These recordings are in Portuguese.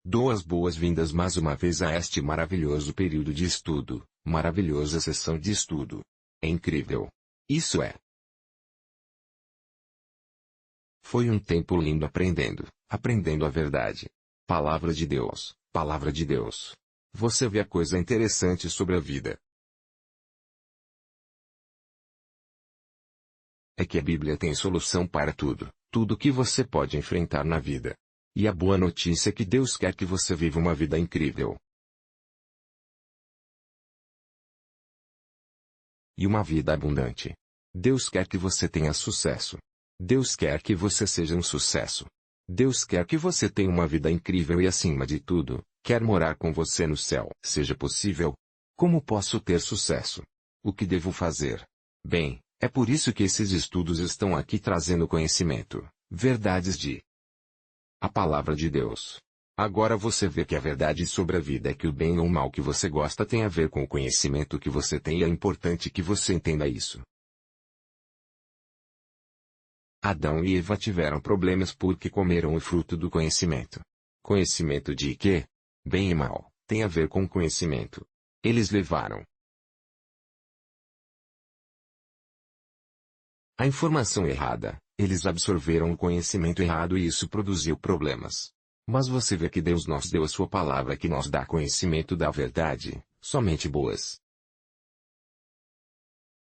Dou as boas-vindas mais uma vez a este maravilhoso período de estudo, maravilhosa sessão de estudo. É incrível. Isso é. Foi um tempo lindo aprendendo a verdade. Palavra de Deus, palavra de Deus. Você vê a coisa interessante sobre a vida. É que a Bíblia tem solução para tudo que você pode enfrentar na vida. E a boa notícia é que Deus quer que você viva uma vida incrível. E uma vida abundante. Deus quer que você tenha sucesso. Deus quer que você seja um sucesso. Deus quer que você tenha uma vida incrível e, acima de tudo, quer morar com você no céu. Seja possível. Como posso ter sucesso? O que devo fazer? Bem, é por isso que esses estudos estão aqui trazendo conhecimento, verdades de a palavra de Deus. Agora você vê que a verdade sobre a vida é que o bem ou o mal que você gosta tem a ver com o conhecimento que você tem e é importante que você entenda isso. Adão e Eva tiveram problemas porque comeram o fruto do conhecimento. Conhecimento de quê? Bem e mal, tem a ver com conhecimento. Eles levaram a informação errada, eles absorveram o conhecimento errado e isso produziu problemas. Mas você vê que Deus nos deu a sua palavra que nos dá conhecimento da verdade, somente boas.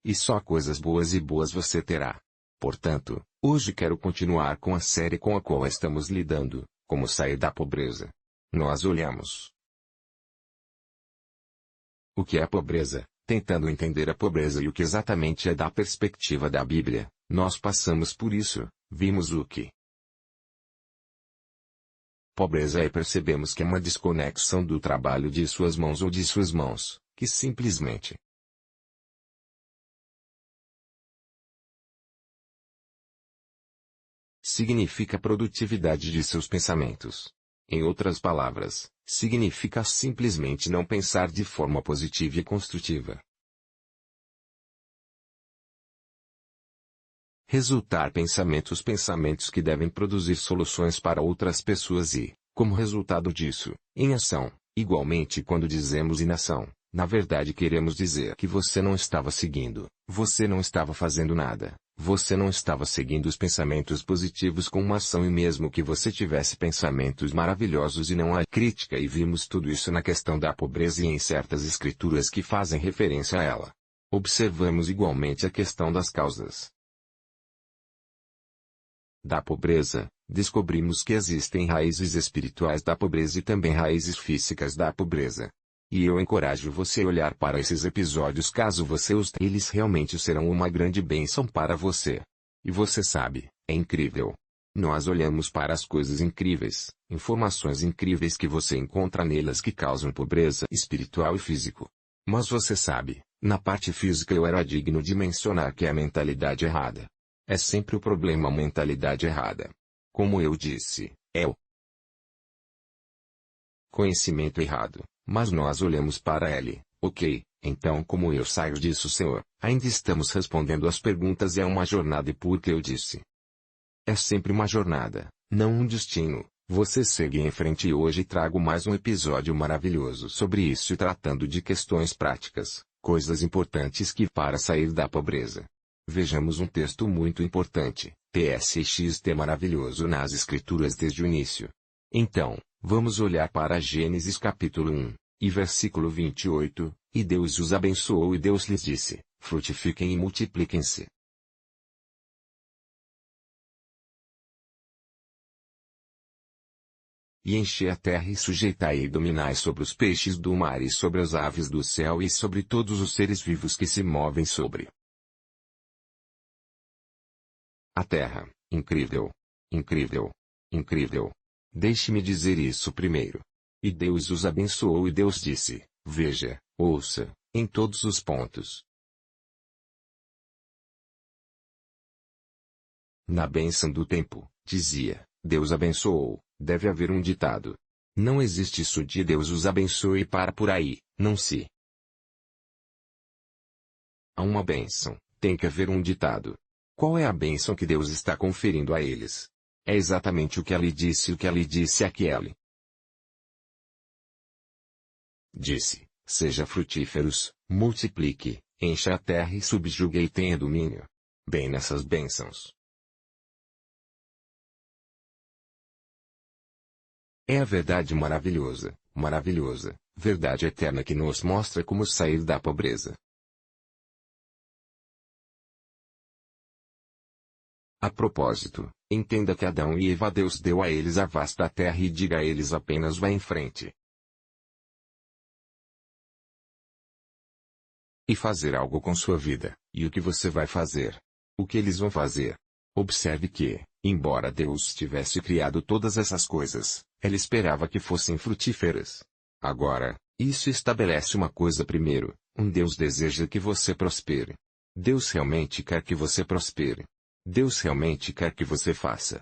E só coisas boas e boas você terá. Portanto, hoje quero continuar com a série com a qual estamos lidando, como sair da pobreza. Nós olhamos o que é a pobreza, tentando entender a pobreza e o que exatamente é da perspectiva da Bíblia. Nós passamos por isso, vimos o que pobreza é e percebemos que é uma desconexão do trabalho de suas mãos ou de suas mãos, que simplesmente significa a produtividade de seus pensamentos. Em outras palavras, significa simplesmente não pensar de forma positiva e construtiva. Resultar pensamentos que devem produzir soluções para outras pessoas e, como resultado disso, em ação. Igualmente quando dizemos inação, na verdade queremos dizer que você não estava seguindo, você não estava fazendo nada, você não estava seguindo os pensamentos positivos com uma ação e mesmo que você tivesse pensamentos maravilhosos e não há crítica e vimos tudo isso na questão da pobreza e em certas escrituras que fazem referência a ela. Observamos igualmente a questão das causas da pobreza, descobrimos que existem raízes espirituais da pobreza e também raízes físicas da pobreza. E eu encorajo você a olhar para esses episódios caso você os tenha. Eles realmente serão uma grande bênção para você. E você sabe, é incrível. Nós olhamos para as coisas incríveis, informações incríveis que você encontra nelas que causam pobreza espiritual e físico. Mas você sabe, na parte física eu era digno de mencionar que é a mentalidade errada. É sempre o problema a mentalidade errada. Como eu disse, é o conhecimento errado, mas nós olhamos para ele, ok, então como eu saio disso, Senhor? Ainda estamos respondendo as perguntas e é uma jornada e porque eu disse. É sempre uma jornada, não um destino. Você segue em frente e hoje trago mais um episódio maravilhoso sobre isso e tratando de questões práticas, coisas importantes que para sair da pobreza. Vejamos um texto muito importante, TSXT maravilhoso nas Escrituras desde o início. Então, vamos olhar para Gênesis capítulo 1, e versículo 28, e Deus os abençoou e Deus lhes disse, frutifiquem e multipliquem-se. E enchei a terra e sujeitai e dominai sobre os peixes do mar e sobre as aves do céu e sobre todos os seres vivos que se movem sobre a terra. Incrível. Incrível. Incrível. Deixe-me dizer isso primeiro. E Deus os abençoou e Deus disse, veja, ouça, em todos os pontos. Na bênção do tempo, dizia, Deus abençoou, deve haver um ditado. Não existe isso de Deus os abençoe e para por aí, não se. Há uma bênção, tem que haver um ditado. Qual é a bênção que Deus está conferindo a eles? É exatamente o que ele disse e o que ele disse a Kelly. disse, seja frutíferos, multiplique, encha a terra e subjugue e tenha domínio. Bem nessas bênçãos. É a verdade maravilhosa, maravilhosa, verdade eterna que nos mostra como sair da pobreza. A propósito, entenda que Adão e Eva Deus deu a eles a vasta terra e diga a eles apenas vá em frente. E fazer algo com sua vida, e o que você vai fazer? O que eles vão fazer? Observe que, embora Deus tivesse criado todas essas coisas, Ele esperava que fossem frutíferas. Agora, isso estabelece uma coisa primeiro, Deus deseja que você prospere. Deus realmente quer que você prospere. Deus realmente quer que você faça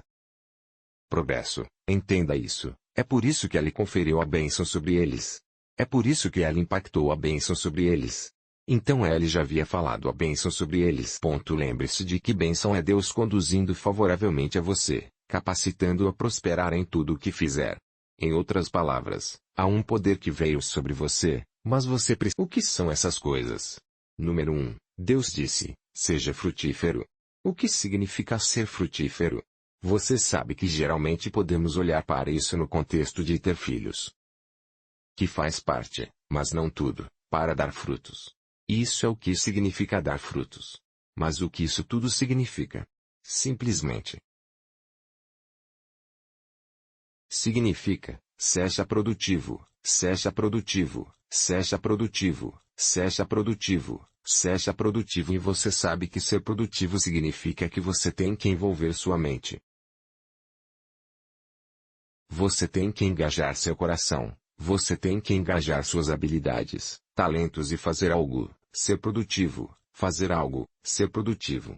progresso, entenda isso, é por isso que Ele conferiu a bênção sobre eles. É por isso que Ele impactou a bênção sobre eles. Então Ele já havia falado a bênção sobre eles. Lembre-se de que bênção é Deus conduzindo favoravelmente a você, capacitando-o a prosperar em tudo o que fizer. Em outras palavras, há um poder que veio sobre você, mas você precisa. O que são essas coisas? Número 1, Deus disse, seja frutífero. O que significa ser frutífero? Você sabe que geralmente podemos olhar para isso no contexto de ter filhos. Que faz parte, mas não tudo, para dar frutos. Isso é o que significa dar frutos. Mas o que isso tudo significa? Simplesmente. Significa, seja produtivo, seja produtivo, seja produtivo, seja produtivo, seja produtivo. E você sabe que ser produtivo significa que você tem que envolver sua mente. Você tem que engajar seu coração, você tem que engajar suas habilidades, talentos e fazer algo, ser produtivo, fazer algo, ser produtivo.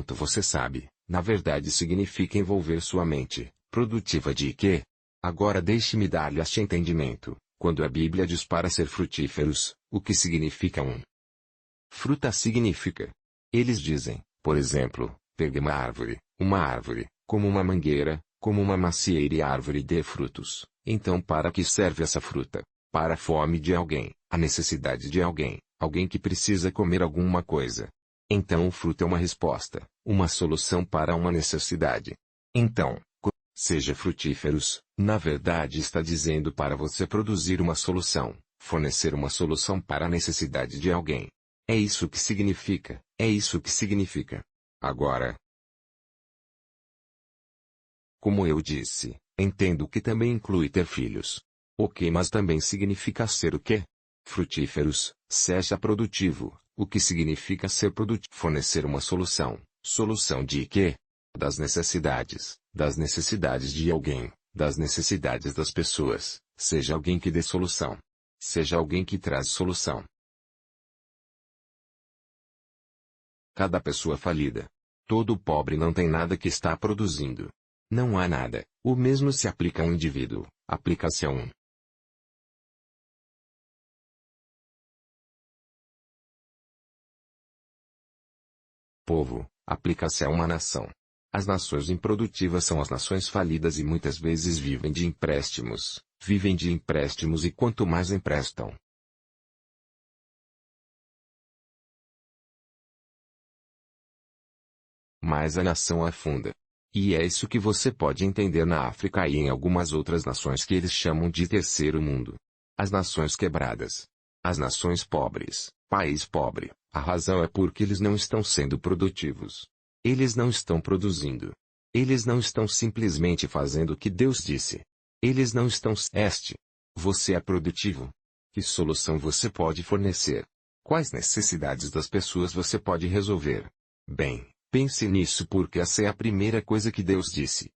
Você sabe, na verdade significa envolver sua mente, produtiva de quê? Agora deixe-me dar-lhe este entendimento, quando a Bíblia diz para ser frutíferos, o que significa fruta significa. Eles dizem, por exemplo, pegue uma árvore, como uma mangueira, como uma macieira e a árvore dê frutos. Então para que serve essa fruta? Para a fome de alguém, a necessidade de alguém, alguém que precisa comer alguma coisa. Então o fruto é uma resposta, uma solução para uma necessidade. Então, seja frutíferos, na verdade está dizendo para você produzir uma solução, fornecer uma solução para a necessidade de alguém. É isso que significa, é isso que significa. Agora, como eu disse, entendo que também inclui ter filhos. Ok, mas também significa ser o quê? Frutíferos, seja produtivo, o que significa ser produtivo? Fornecer uma solução. Solução de quê? Das necessidades de alguém, das necessidades das pessoas, seja alguém que dê solução. Seja alguém que traz solução. Cada pessoa falida. Todo pobre não tem nada que está produzindo. Não há nada. O mesmo se aplica a um indivíduo, aplica-se a povo, aplica-se a uma nação. As nações improdutivas são as nações falidas e muitas vezes vivem de empréstimos e quanto mais emprestam, mais a nação afunda. E é isso que você pode entender na África e em algumas outras nações que eles chamam de terceiro mundo. As nações quebradas. As nações pobres, país pobre. A razão é porque eles não estão sendo produtivos. Eles não estão produzindo. Eles não estão simplesmente fazendo o que Deus disse. Eles não estão. Você é produtivo? Que solução você pode fornecer? Quais necessidades das pessoas você pode resolver? Bem, pense nisso porque essa é a primeira coisa que Deus disse.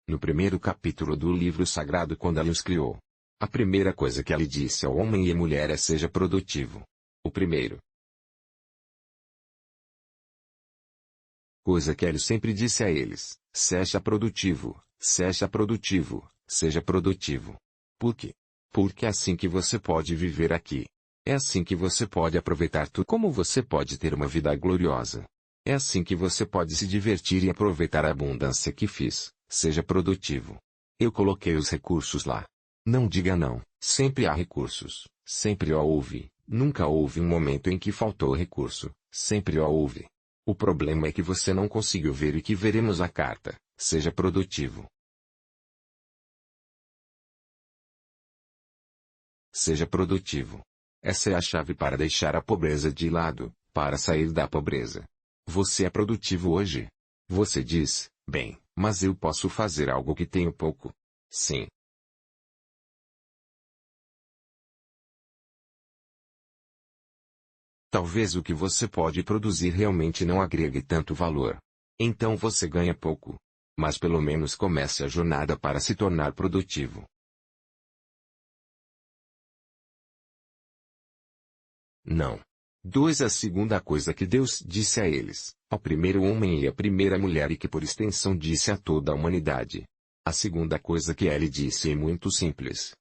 No primeiro capítulo do livro sagrado quando ela os criou. A primeira coisa que ele disse ao homem e à mulher é seja produtivo. O primeiro. Coisa que ele sempre disse a eles, seja produtivo, seja produtivo, seja produtivo. Por quê? Porque é assim que você pode viver aqui. É assim que você pode aproveitar tudo. Como você pode ter uma vida gloriosa. É assim que você pode se divertir e aproveitar a abundância que fiz. Seja produtivo. Eu coloquei os recursos lá. Não diga não. Sempre há recursos. Sempre houve. Nunca houve um momento em que faltou recurso. Sempre houve. O problema é que você não conseguiu ver e que veremos a carta. Seja produtivo. Seja produtivo. Essa é a chave para deixar a pobreza de lado, para sair da pobreza. Você é produtivo hoje? Você diz, bem, mas eu posso fazer algo que tenho pouco. Sim. Talvez o que você pode produzir realmente não agregue tanto valor. Então você ganha pouco. Mas pelo menos comece a jornada para se tornar produtivo. Não. 2. A segunda coisa que Deus disse a eles, ao primeiro homem e à primeira mulher e que por extensão disse a toda a humanidade. A segunda coisa que ele disse é muito simples.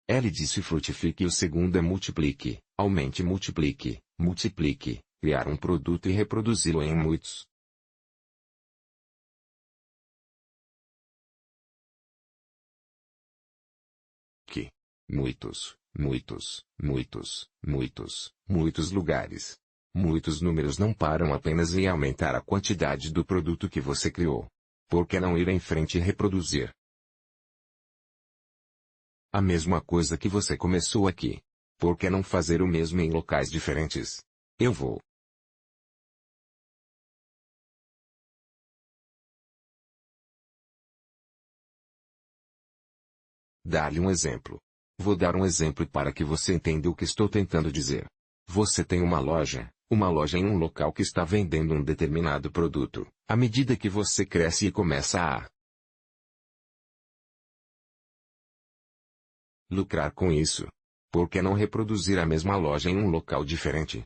Ele disse frutifique e o segundo é multiplique, aumente e multiplique, multiplique, criar um produto e reproduzi-lo em muitos. Que? Muitos, muitos, muitos, muitos, muitos lugares. Muitos números não param apenas em aumentar a quantidade do produto que você criou. Por que não ir em frente e reproduzir? A mesma coisa que você começou aqui. Por que não fazer o mesmo em locais diferentes? Eu vou. Dar-lhe um exemplo. Vou dar um exemplo para que você entenda o que estou tentando dizer. Você tem uma loja em um local que está vendendo um determinado produto. À medida que você cresce e começa a lucrar com isso. Por que não reproduzir a mesma loja em um local diferente?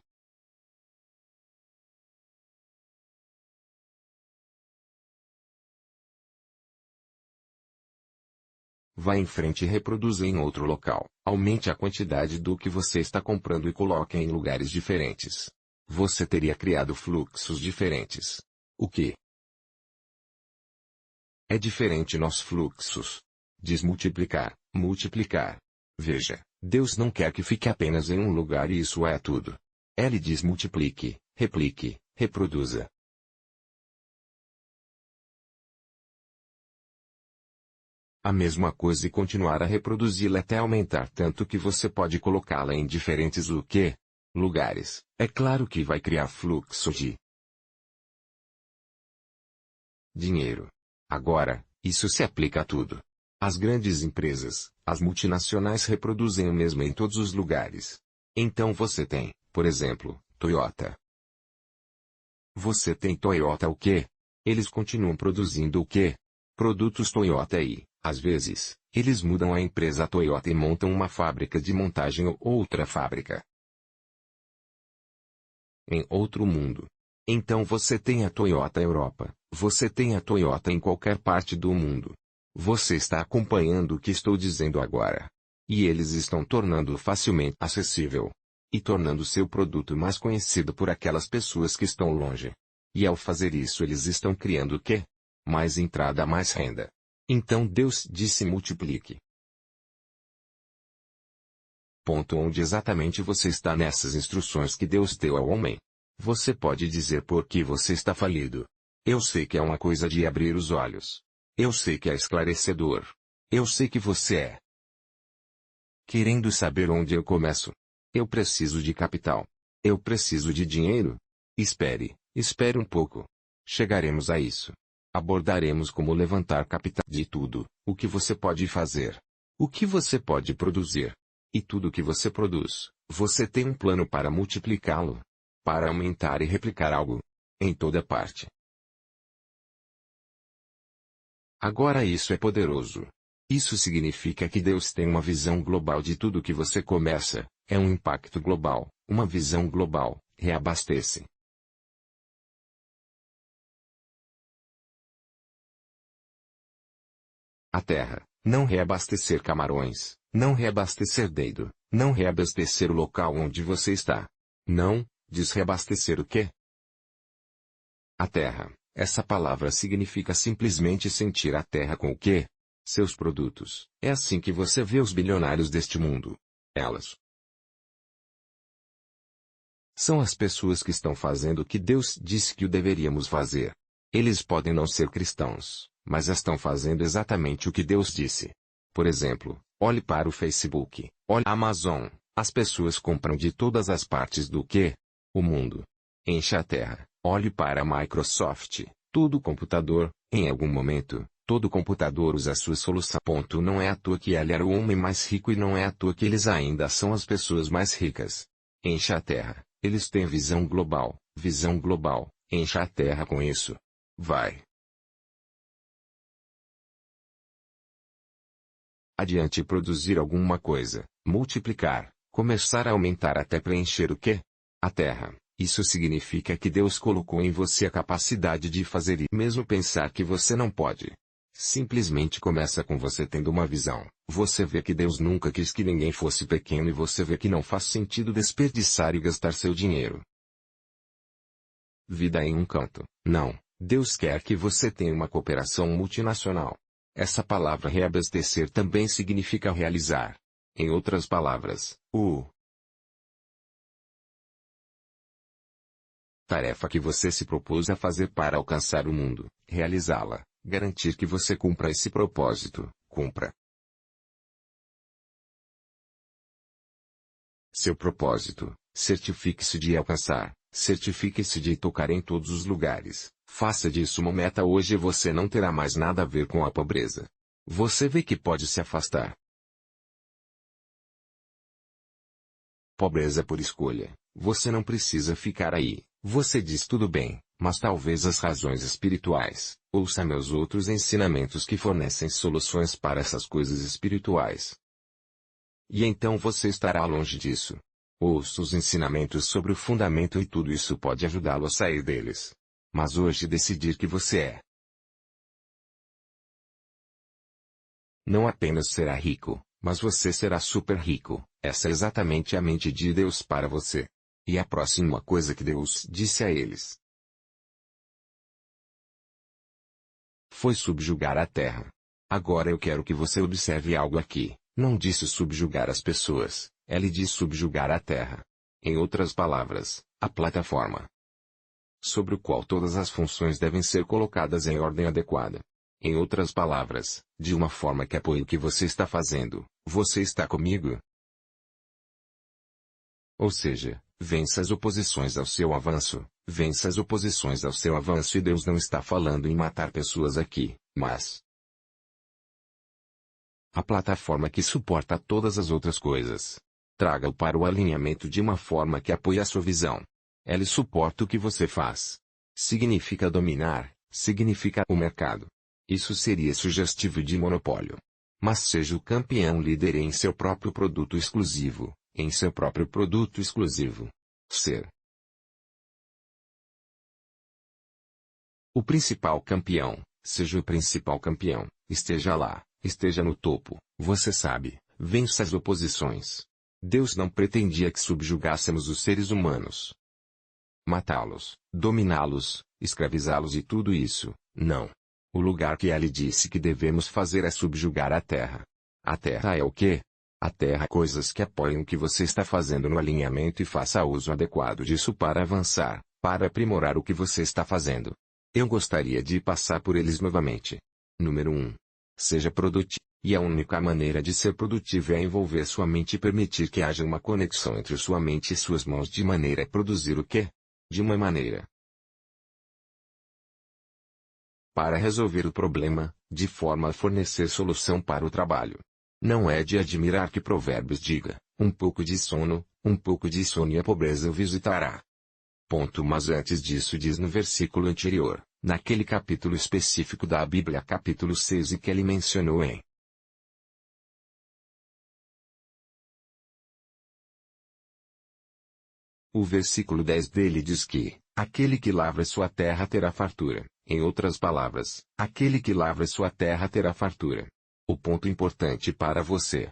Vá em frente e reproduza em outro local. Aumente a quantidade do que você está comprando e coloque em lugares diferentes. Você teria criado fluxos diferentes. O que é diferente nos fluxos? Diz multiplicar, multiplicar. Veja, Deus não quer que fique apenas em um lugar e isso é tudo. Ele diz multiplique, replique, reproduza. A mesma coisa e continuar a reproduzi-la até aumentar tanto que você pode colocá-la em diferentes lugares. É claro que vai criar fluxo de dinheiro. Agora, isso se aplica a tudo. As grandes empresas, as multinacionais reproduzem o mesmo em todos os lugares. Então você tem, por exemplo, Toyota. Você tem Toyota o quê? Eles continuam produzindo o quê? Produtos Toyota e, às vezes, eles mudam a empresa Toyota e montam uma fábrica de montagem ou outra fábrica em outro mundo. Então você tem a Toyota Europa, você tem a Toyota em qualquer parte do mundo. Você está acompanhando o que estou dizendo agora. E eles estão tornando facilmente acessível. E tornando seu produto mais conhecido por aquelas pessoas que estão longe. E ao fazer isso eles estão criando o quê? Mais entrada, mais renda. Então Deus disse multiplique. Ponto onde exatamente você está nessas instruções que Deus deu ao homem? Você pode dizer por que você está falido. Eu sei que é uma coisa de abrir os olhos. Eu sei que é esclarecedor. Eu sei que você é querendo saber onde eu começo. Eu preciso de capital. Eu preciso de dinheiro. Espere um pouco. Chegaremos a isso. Abordaremos como levantar capital de tudo, o que você pode fazer. O que você pode produzir. E tudo que você produz, você tem um plano para multiplicá-lo. Para aumentar e replicar algo. Em toda parte. Agora isso é poderoso. Isso significa que Deus tem uma visão global de tudo que você começa, é um impacto global, uma visão global, reabastece. A terra, não reabastecer camarões, não reabastecer dedo, não reabastecer o local onde você está. Não, diz reabastecer o quê? A terra, essa palavra significa simplesmente sentir a terra com o quê? Seus produtos. É assim que você vê os bilionários deste mundo. Elas são as pessoas que estão fazendo o que Deus disse que o deveríamos fazer. Eles podem não ser cristãos, mas estão fazendo exatamente o que Deus disse. Por exemplo, olhe para o Facebook, olhe a Amazon. As pessoas compram de todas as partes do quê? O mundo. Enche a terra. Olhe para a Microsoft, todo computador, em algum momento, todo computador usa a sua solução. Não é à toa que ele era o homem mais rico e não é à toa que eles ainda são as pessoas mais ricas. Enche a terra. Eles têm visão global, enche a terra com isso. Vai adiante produzir alguma coisa, multiplicar, começar a aumentar até preencher o quê? A terra. Isso significa que Deus colocou em você a capacidade de fazer e mesmo pensar que você não pode. Simplesmente começa com você tendo uma visão. Você vê que Deus nunca quis que ninguém fosse pequeno e você vê que não faz sentido desperdiçar e gastar seu dinheiro. Vida em um canto. Não, Deus quer que você tenha uma cooperação multinacional. Essa palavra reabastecer também significa realizar. Em outras palavras, tarefa que você se propôs a fazer para alcançar o mundo, realizá-la, garantir que você cumpra esse propósito, cumpra. Seu propósito, certifique-se de alcançar, certifique-se de tocar em todos os lugares, faça disso uma meta hoje e você não terá mais nada a ver com a pobreza. Você vê que pode se afastar. Pobreza por escolha, você não precisa ficar aí. Você diz tudo bem, mas talvez as razões espirituais. Ouça meus outros ensinamentos que fornecem soluções para essas coisas espirituais. E então você estará longe disso. Ouça os ensinamentos sobre o fundamento e tudo isso pode ajudá-lo a sair deles. Mas hoje decidir que você não apenas será rico, mas você será super rico. Essa é exatamente a mente de Deus para você. E a próxima coisa que Deus disse a eles foi subjugar a terra. Agora eu quero que você observe algo aqui. Não disse subjugar as pessoas, ele diz subjugar a terra. Em outras palavras, a plataforma sobre o qual todas as funções devem ser colocadas em ordem adequada. Em outras palavras, de uma forma que apoie o que você está fazendo. Você está comigo? Ou seja, vença as oposições ao seu avanço, vença as oposições ao seu avanço e Deus não está falando em matar pessoas aqui, mas a plataforma que suporta todas as outras coisas. Traga-o para o alinhamento de uma forma que apoie a sua visão. Ele suporta o que você faz. Significa dominar, significa o mercado. Isso seria sugestivo de monopólio. Mas seja o campeão líder em seu próprio produto exclusivo, em seu próprio produto exclusivo. Ser o principal campeão, seja o principal campeão, esteja lá, esteja no topo, você sabe, vença as oposições. Deus não pretendia que subjugássemos os seres humanos. Matá-los, dominá-los, escravizá-los e tudo isso, não. O lugar que ele disse que devemos fazer é subjugar a terra. A terra é o quê? A terra coisas que apoiam o que você está fazendo no alinhamento e faça uso adequado disso para avançar, para aprimorar o que você está fazendo. Eu gostaria de passar por eles novamente. Número 1. Seja produtivo. E a única maneira de ser produtivo é envolver sua mente e permitir que haja uma conexão entre sua mente e suas mãos de maneira a produzir o quê? De uma maneira para resolver o problema, de forma a fornecer solução para o trabalho. Não é de admirar que Provérbios diga, um pouco de sono e a pobreza o visitará. Mas antes disso diz no versículo anterior, naquele capítulo específico da Bíblia capítulo 6 e que ele mencionou em o versículo 10 dele diz que, aquele que lavra sua terra terá fartura. Em outras palavras, aquele que lavra sua terra terá fartura. O ponto importante para você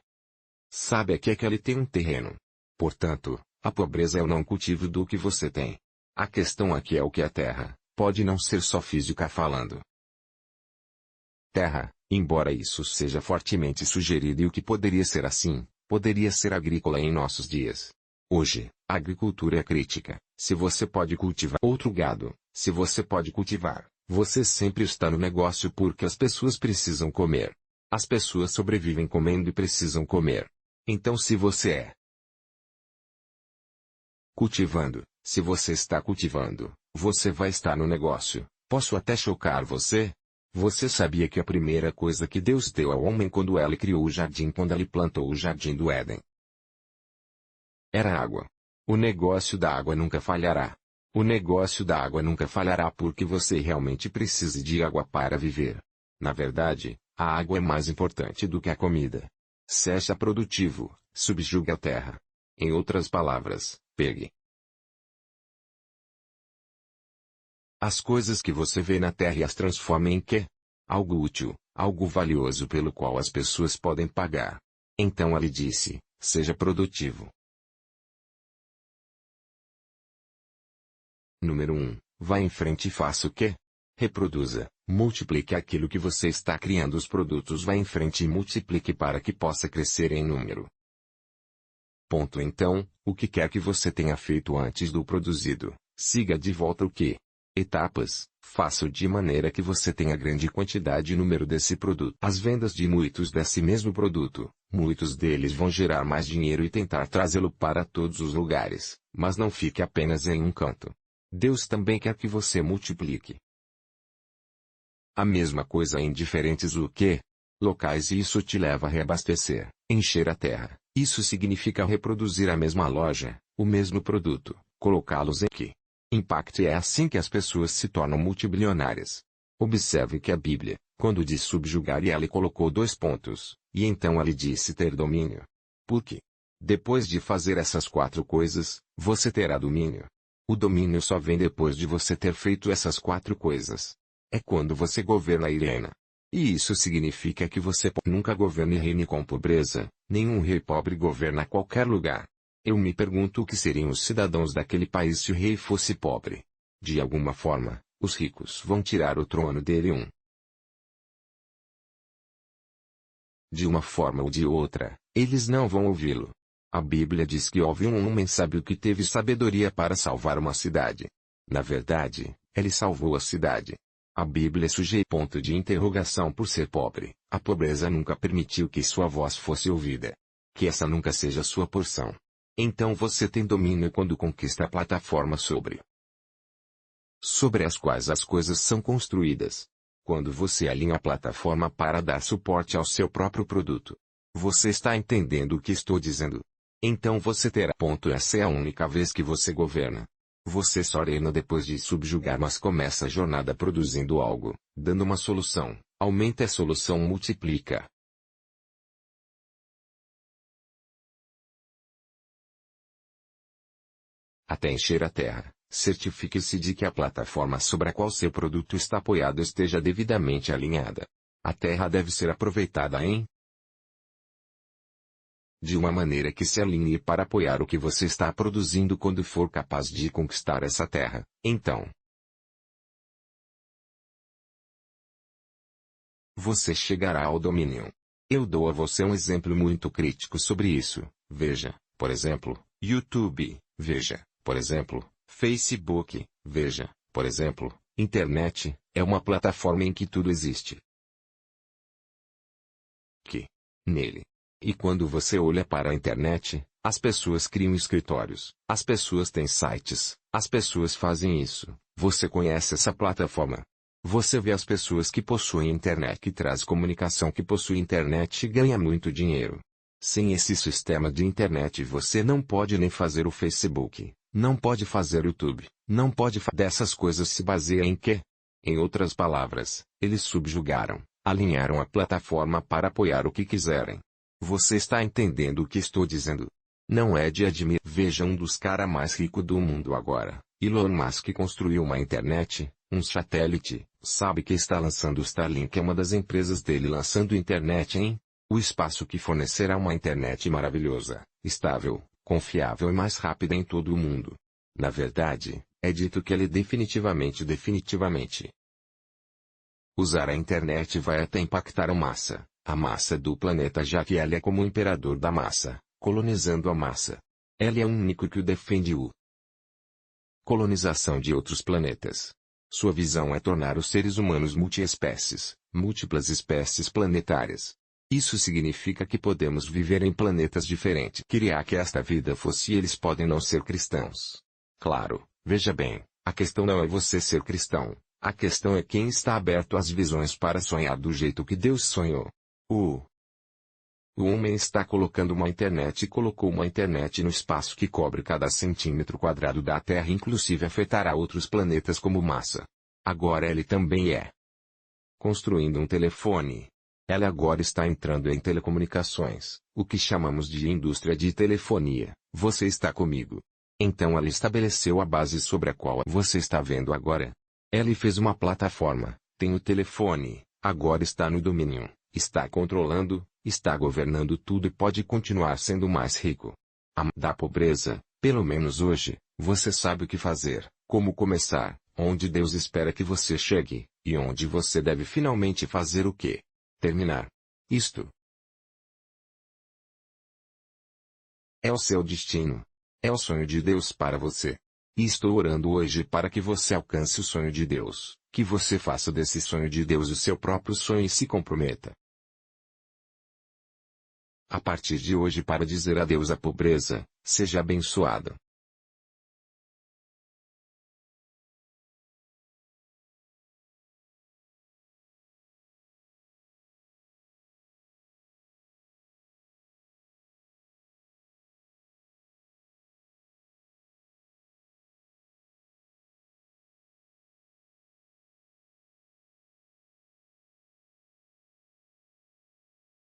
sabe é que ele tem um terreno. Portanto, a pobreza é o não cultivo do que você tem. A questão aqui é o que a terra pode não ser só física falando. Terra, embora isso seja fortemente sugerido e o que poderia ser assim, poderia ser agrícola em nossos dias. Hoje, a agricultura é crítica. Se você pode cultivar outro gado, se você pode cultivar, você sempre está no negócio porque as pessoas precisam comer. As pessoas sobrevivem comendo e precisam comer. Então se você é cultivando, se você está cultivando, você vai estar no negócio. Posso até chocar você? Você sabia que a primeira coisa que Deus deu ao homem quando ele criou o jardim, quando ele plantou o jardim do Éden, era água. O negócio da água nunca falhará. O negócio da água nunca falhará porque você realmente precisa de água para viver. Na verdade, a água é mais importante do que a comida. Seja produtivo, subjuga a terra. Em outras palavras, pegue as coisas que você vê na terra e as transforme em quê? Algo útil, algo valioso pelo qual as pessoas podem pagar. Então ele disse, seja produtivo. Número 1. Vá em frente e faça o quê? Reproduza, multiplique aquilo que você está criando. Os produtos. Vá em frente e multiplique para que possa crescer em número. Ponto. Então, o que quer que você tenha feito antes do produzido, siga de volta o que? Etapas, faça-o de maneira que você tenha grande quantidade e número desse produto. As vendas de muitos desse mesmo produto, muitos deles vão gerar mais dinheiro e tentar trazê-lo para todos os lugares, mas não fique apenas em um canto. Deus também quer que você multiplique a mesma coisa em diferentes locais e isso te leva a reabastecer, encher a terra. Isso significa reproduzir a mesma loja, o mesmo produto, colocá-los em que impacte. É assim que as pessoas se tornam multibilionárias. Observe que a Bíblia, quando diz subjugar, e ela colocou 2 pontos, e então ele disse ter domínio. Por quê? Depois de fazer essas 4 coisas, você terá domínio. O domínio só vem depois de você ter feito essas 4 coisas. É quando você governa e reina. E isso significa que você nunca governe e reine com pobreza. Nenhum rei pobre governa qualquer lugar. Eu me pergunto o que seriam os cidadãos daquele país se o rei fosse pobre. De alguma forma, os ricos vão tirar o trono dele. De uma forma ou de outra, eles não vão ouvi-lo. A Bíblia diz que houve um homem sábio que teve sabedoria para salvar uma cidade. Na verdade, ele salvou a cidade. A Bíblia sujeita ponto de interrogação por ser pobre. A pobreza nunca permitiu que sua voz fosse ouvida. Que essa nunca seja sua porção. Então você tem domínio quando conquista a plataforma sobre as quais as coisas são construídas. Quando você alinha a plataforma para dar suporte ao seu próprio produto. Você está entendendo o que estou dizendo? Então você terá. Essa é a única vez que você governa. Você só reina depois de subjugar, mas começa a jornada produzindo algo, dando uma solução, aumenta a solução, multiplica. Até encher a terra, certifique-se de que a plataforma sobre a qual seu produto está apoiado esteja devidamente alinhada. A terra deve ser aproveitada de uma maneira que se alinhe para apoiar o que você está produzindo. Quando for capaz de conquistar essa terra, então você chegará ao domínio. Eu dou a você um exemplo muito crítico sobre isso. Veja, por exemplo, YouTube. Veja, por exemplo, Facebook. Veja, por exemplo, Internet. É uma plataforma em que tudo existe. Nele. E quando você olha para a internet, as pessoas criam escritórios, as pessoas têm sites, as pessoas fazem isso. Você conhece essa plataforma? Você vê as pessoas que possuem internet, que traz comunicação, que possui internet e ganha muito dinheiro. Sem esse sistema de internet você não pode nem fazer o Facebook, não pode fazer o YouTube, não pode dessas coisas. Se baseia em quê? Em outras palavras, eles subjugaram, alinharam a plataforma para apoiar o que quiserem. Você está entendendo o que estou dizendo? Não é de admirar. Veja um dos caras mais ricos do mundo agora. Elon Musk construiu uma internet, um satélite. Sabe que está lançando o Starlink, é uma das empresas dele lançando internet o espaço, que fornecerá uma internet maravilhosa, estável, confiável e mais rápida em todo o mundo. Na verdade, É dito que ele definitivamente. Usar a internet vai até impactar a massa do planeta, já que ele é como o imperador da massa, colonizando a massa. Ele é o único que o defende colonização de outros planetas. Sua visão é tornar os seres humanos multiespécies, múltiplas espécies planetárias. Isso significa que podemos viver em planetas diferentes. Queria que esta vida fosse e eles podem não ser cristãos. Claro, veja bem, a questão não é você ser cristão, a questão é quem está aberto às visões para sonhar do jeito que Deus sonhou. O homem está colocando uma internet e colocou uma internet no espaço que cobre cada centímetro quadrado da Terra, inclusive afetará outros planetas como massa. Agora ele também é construindo um telefone. Ela agora está entrando em telecomunicações, o que chamamos de indústria de telefonia. Você está comigo? Então ela estabeleceu a base sobre a qual você está vendo agora. Ela fez uma plataforma, tem o telefone, agora está no domínio, está controlando, está governando tudo e pode continuar sendo mais rico. Da pobreza, pelo menos hoje, você sabe o que fazer, como começar, onde Deus espera que você chegue, e onde você deve finalmente fazer o quê? Terminar. Isto é o seu destino. É o sonho de Deus para você. E estou orando hoje para que você alcance o sonho de Deus, que você faça desse sonho de Deus o seu próprio sonho e se comprometa a partir de hoje para dizer adeus à pobreza. Seja abençoado.